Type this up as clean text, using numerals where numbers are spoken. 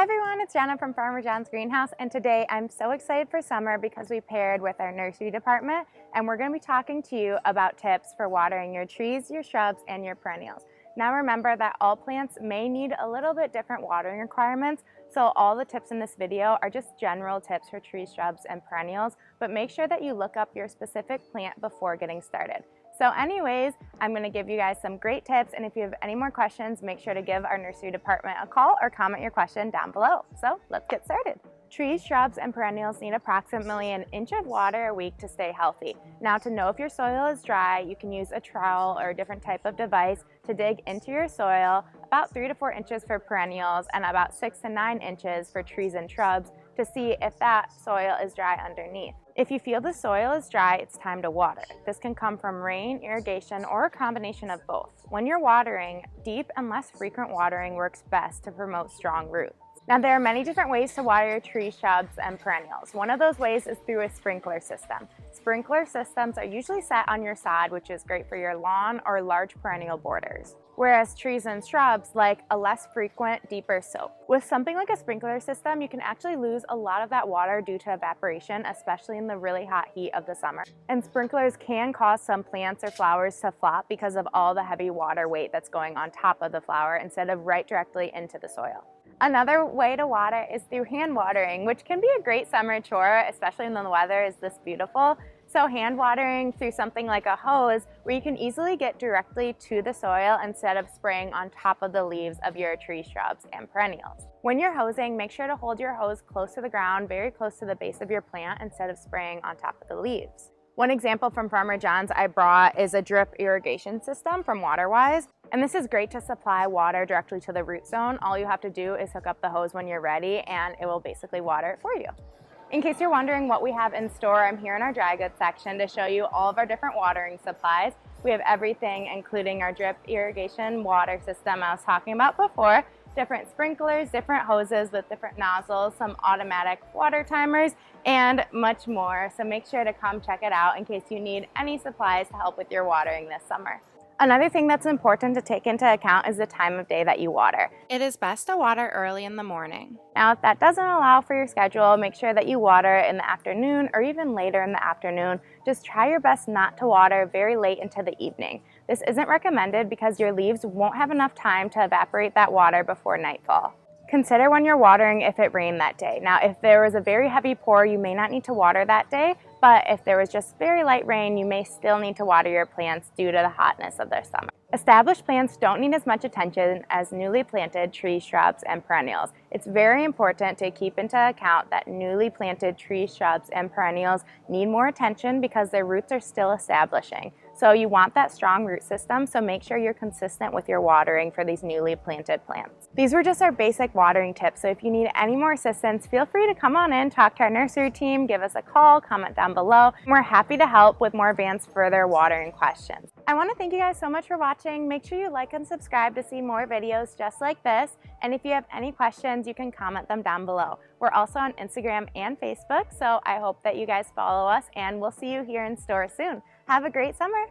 Hi everyone, it's Jenna from Farmer John's Greenhouse, and today I'm so excited for summer because we paired with our nursery department and we're going to be talking to you about tips for watering your trees, your shrubs, and your perennials. Now remember that all plants may need a little bit different watering requirements, so all the tips in this video are just general tips for trees, shrubs, and perennials, but make sure that you look up your specific plant before getting started. So anyways, I'm going to give you guys some great tips, and if you have any more questions, make sure to give our nursery department a call or comment your question down below. So let's get started. Trees, shrubs, and perennials need approximately an inch of water a week to stay healthy. Now, to know if your soil is dry, you can use a trowel or a different type of device to dig into your soil, about 3 to 4 inches for perennials and about 6 to 9 inches for trees and shrubs, to see if that soil is dry underneath. If you feel the soil is dry, it's time to water. This can come from rain, irrigation, or a combination of both. When you're watering, deep and less frequent watering works best to promote strong roots. Now, there are many different ways to water your trees, shrubs, and perennials. One of those ways is through a sprinkler system. Sprinkler systems are usually set on your sod, which is great for your lawn or large perennial borders, whereas trees and shrubs like a less frequent, deeper soak. With something like a sprinkler system, you can actually lose a lot of that water due to evaporation, especially in the really hot heat of the summer. And sprinklers can cause some plants or flowers to flop because of all the heavy water weight that's going on top of the flower instead of right directly into the soil. Another way to water is through hand watering, which can be a great summer chore, especially when the weather is this beautiful. So hand watering through something like a hose, where you can easily get directly to the soil instead of spraying on top of the leaves of your tree, shrubs, and perennials. When you're hosing, make sure to hold your hose close to the ground, very close to the base of your plant, instead of spraying on top of the leaves. One example from Farmer John's I brought is a drip irrigation system from WaterWise. And this is great to supply water directly to the root zone. All you have to do is hook up the hose when you're ready and it will basically water it for you. In case you're wondering what we have in store, I'm here in our dry goods section to show you all of our different watering supplies. We have everything, including our drip irrigation water system I was talking about before, different sprinklers, different hoses with different nozzles, some automatic water timers, and much more. So make sure to come check it out in case you need any supplies to help with your watering this summer. Another thing that's important to take into account is the time of day that you water. It is best to water early in the morning. Now, if that doesn't allow for your schedule, make sure that you water in the afternoon or even later in the afternoon. Just try your best not to water very late into the evening. This isn't recommended because your leaves won't have enough time to evaporate that water before nightfall. Consider when you're watering if it rained that day. Now, if there was a very heavy pour, you may not need to water that day, but if there was just very light rain, you may still need to water your plants due to the hotness of their summer. Established plants don't need as much attention as newly planted trees, shrubs, and perennials. It's very important to keep into account that newly planted trees, shrubs, and perennials need more attention because their roots are still establishing. So you want that strong root system, so make sure you're consistent with your watering for these newly planted plants. These were just our basic watering tips, so if you need any more assistance, feel free to come on in, talk to our nursery team, give us a call, comment down below. We're happy to help with more advanced further watering questions. I want to thank you guys so much for watching. Make sure you like and subscribe to see more videos just like this, and if you have any questions, you can comment them down below. We're also on Instagram and Facebook, so I hope that you guys follow us, and we'll see you here in store soon. Have a great summer.